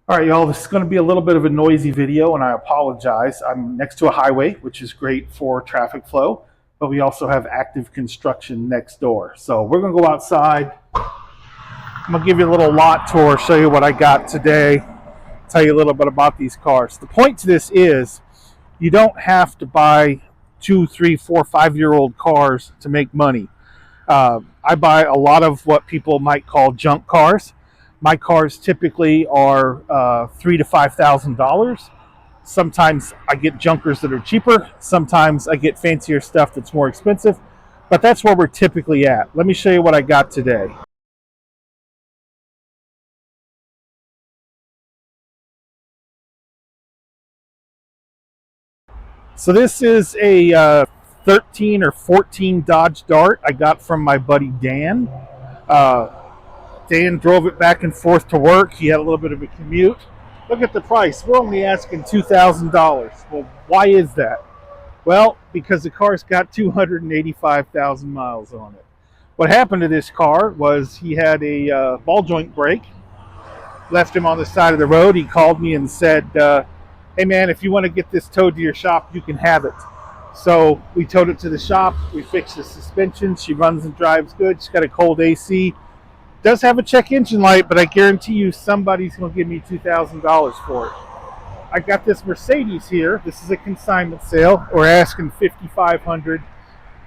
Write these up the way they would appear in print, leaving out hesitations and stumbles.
All right, y'all, this is going to be a little bit of a noisy video, and I apologize. I'm next to a highway, which is great for traffic flow, but we also have active construction next door. So we're going to go outside. I'm going to give you a little lot tour, show you what I got today, tell you a little bit about these cars. The point to this is you don't have to buy 2, 3, 4, 5-year-old cars to make money. I buy a lot of what people might call junk cars. My cars typically are $3,000 to $5,000. Sometimes I get junkers that are cheaper. Sometimes I get fancier stuff that's more expensive. But that's where we're typically at. Let me show you what I got today. So this is a 13 or 14 Dodge Dart I got from my buddy Dan. Uh, Dan drove it back and forth to work. He had a little bit of a commute. Look at the price. We're only asking $2,000. Well, why is that? Well, because the car's got 285,000 miles on it. What happened to this car was he had a ball joint break, left him on the side of the road. He called me and said, hey man, if you want to get this towed to your shop, you can have it. So we towed it to the shop. We fixed the suspension. She runs and drives good. She's got a cold AC. Does have a check engine light, but I guarantee you somebody's going to give me $2,000 for it. I got this Mercedes here. This is a consignment sale. We're asking $5,500.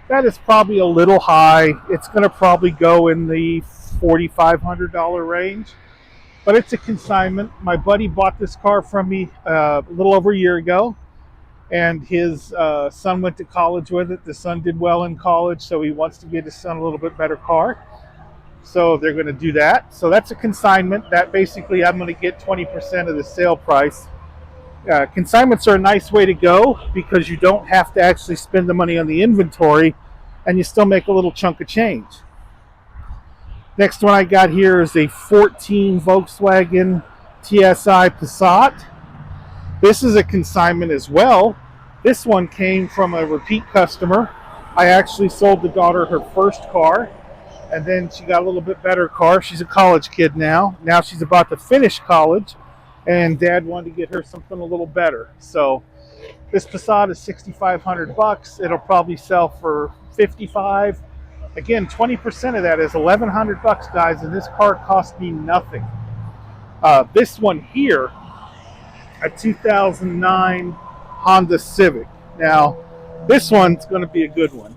That is probably a little high. It's going to probably go in the $4,500 range, but it's a consignment. My buddy bought this car from me a little over a year ago, and his son went to college with it. The son did well in college, so he wants to get his son a little bit better car. So they're going to do that. So that's a consignment. That basically I'm going to get 20% of the sale price. Consignments are a nice way to go because you don't have to actually spend the money on the inventory and you still make a little chunk of change. Next one I got here is a 14 Volkswagen TSI Passat. This is a consignment as well. This one came from a repeat customer. I actually sold the daughter her first car, and then she got a little bit better car. She's a college kid now. Now she's about to finish college, and Dad wanted to get her something a little better. So this Passat is $6,500. It'll probably sell for $55,000. Again, 20% of that is $1,100, guys, and this car cost me nothing. This one here, a 2009 Honda Civic. Now, this one's going to be a good one.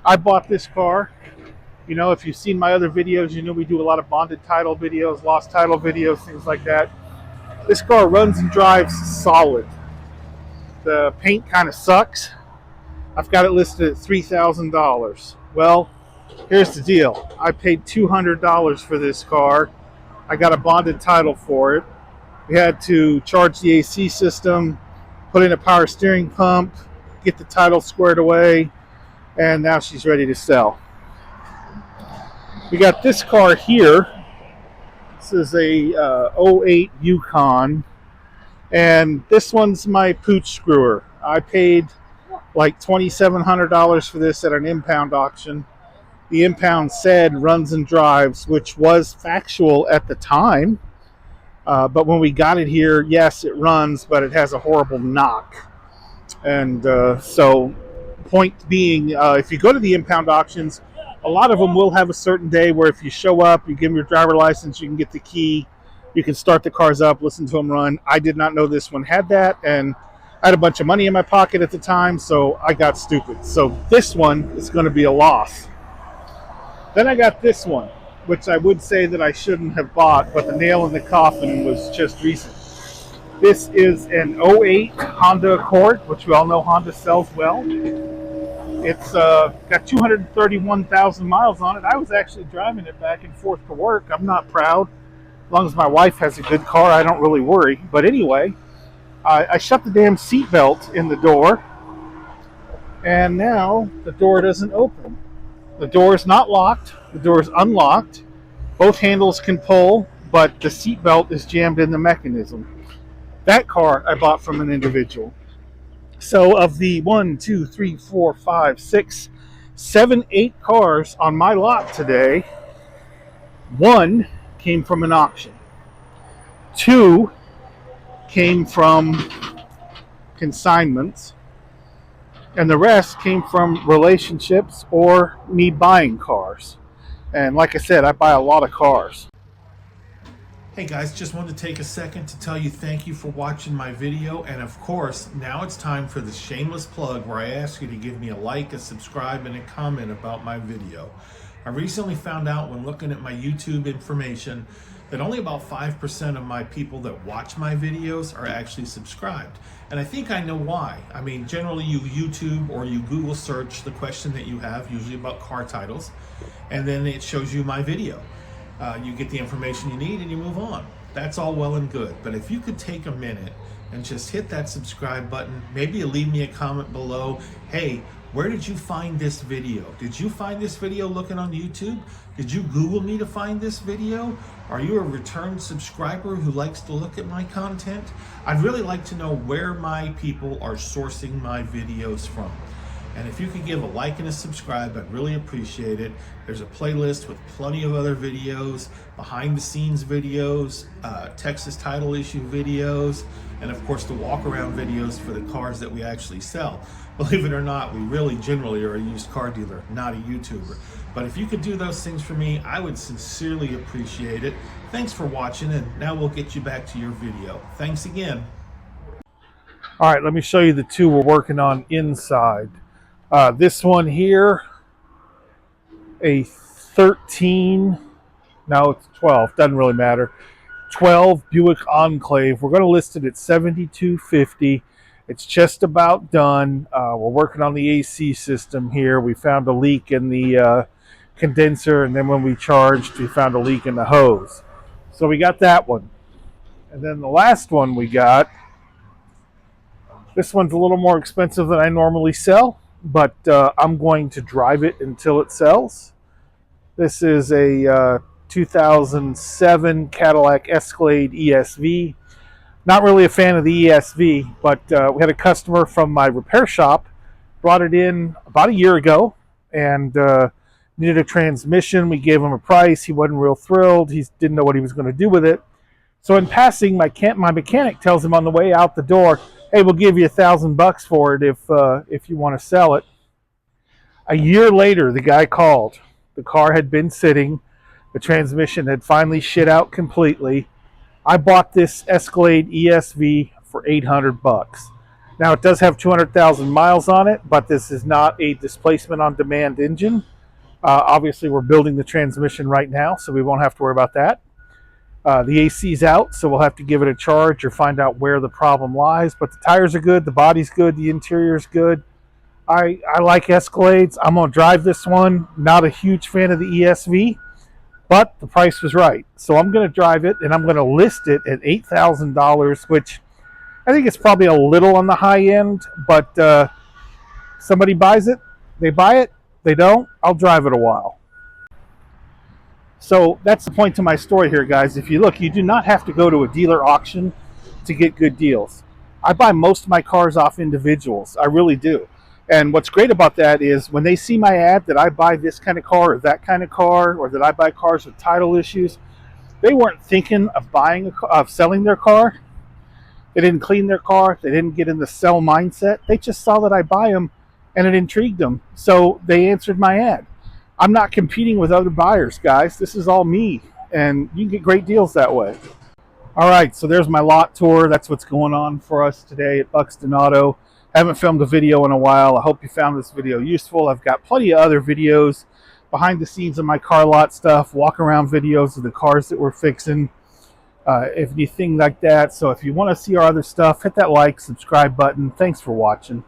I bought this car. You know, if you've seen my other videos, you know we do a lot of bonded title videos, lost title videos, things like that. This car runs and drives solid. The paint kind of sucks. I've got it listed at $3,000. Well, here's the deal. I paid $200 for this car. I got a bonded title for it. We had to charge the AC system, put in a power steering pump, get the title squared away, and now she's ready to sell. We got this car here. This is a 08 Yukon, and this one's my pooch screwer. I paid like $2,700 for this at an impound auction. The impound said runs and drives, which was factual at the time. But when we got it here, yes, it runs, but it has a horrible knock. And so, point being, if you go to the impound auctions, a lot of them will have a certain day where if you show up, you give them your driver license, you can get the key, you can start the cars up, listen to them run. I did not know this one had that, and I had a bunch of money in my pocket at the time, so I got stupid. So this one is going to be a loss. Then I got this one, which I would say that I shouldn't have bought, but the nail in the coffin was just recent. This is an 08 Honda Accord, which we all know Honda sells well. It's got 231,000 miles on it. I was actually driving it back and forth to work. I'm not proud. As long as my wife has a good car, I don't really worry. But anyway, I shut the damn seatbelt in the door, and now the door doesn't open. The door is not locked. The door is unlocked. Both handles can pull, but the seatbelt is jammed in the mechanism. That car I bought from an individual. So of the 1, 2, 3, 4, 5, 6, 7, 8 cars on my lot today, one came from an auction. 2 came from consignments, and the rest came from relationships or me buying cars. And like I said, I buy a lot of cars. Hey guys, just wanted to take a second to tell you thank you for watching my video, and of course, now it's time for the shameless plug where I ask you to give me a like, a subscribe, and a comment about my video. I recently found out when looking at my YouTube information that only about 5% of my people that watch my videos are actually subscribed. And I think I know why. I mean, generally you YouTube or you Google search the question that you have, usually about car titles, and then it shows you my video. You get the information you need and you move on. That's all well and good, but if you could take a minute and just hit that subscribe button, maybe leave me a comment below. Hey, where did you find this video? Did you find this video looking on YouTube? Did you Google me to find this video? Are you a return subscriber who likes to look at my content? I'd really like to know where my people are sourcing my videos from. And if you could give a like and a subscribe, I'd really appreciate it. There's a playlist with plenty of other videos, behind the scenes videos, Texas title issue videos, and of course the walk around videos for the cars that we actually sell. Believe it or not, we really generally are a used car dealer, not a YouTuber. But if you could do those things for me, I would sincerely appreciate it. Thanks for watching, and now we'll get you back to your video. Thanks again. All right, let me show you the 2 we're working on inside. This one here, a 13, no, it's 12, doesn't really matter. 12 Buick Enclave. We're going to list it at $7,250. It's just about done. We're working on the AC system here. We found a leak in the condenser, and then when we charged, we found a leak in the hose. So we got that one. And then the last one we got, this one's a little more expensive than I normally sell, but I'm going to drive it until it sells. This is a 2007 Cadillac Escalade ESV. Not really a fan of the ESV, but we had a customer from my repair shop, brought it in about a year ago, and needed a transmission. We gave him a price. He wasn't real thrilled. He didn't know what he was going to do with it. So in passing, my mechanic tells him on the way out the door, hey, we'll give you $1,000 for it if you want to sell it. A year later, the guy called. The car had been sitting. The transmission had finally shit out completely. I bought this Escalade ESV for $800. Now, it does have 200,000 miles on it, but this is not a displacement on demand engine. Obviously, we're building the transmission right now, so we won't have to worry about that. The AC's out, so we'll have to give it a charge or find out where the problem lies. But the tires are good, the body's good, the interior's good. I like Escalades. I'm going to drive this one. Not a huge fan of the ESV, but the price was right. So I'm going to drive it, and I'm going to list it at $8,000, which I think it's probably a little on the high end, but somebody buys it, they buy it, they don't, I'll drive it a while. So that's the point to my story here, guys. If you look, you do not have to go to a dealer auction to get good deals. I buy most of my cars off individuals. I really do. And what's great about that is when they see my ad that I buy this kind of car or that kind of car, or that I buy cars with title issues, they weren't thinking of selling their car. They didn't clean their car. They didn't get in the sell mindset. They just saw that I buy them and it intrigued them. So they answered my ad. I'm not competing with other buyers, guys. This is all me, and you can get great deals that way. All right, so there's my lot tour. That's what's going on for us today at Buxton Auto. Haven't filmed a video in a while. I hope you found this video useful. I've got plenty of other videos, behind the scenes of my car lot stuff, walk around videos of the cars that we're fixing, anything like that. So if you want to see our other stuff, hit that like, subscribe button. Thanks for watching.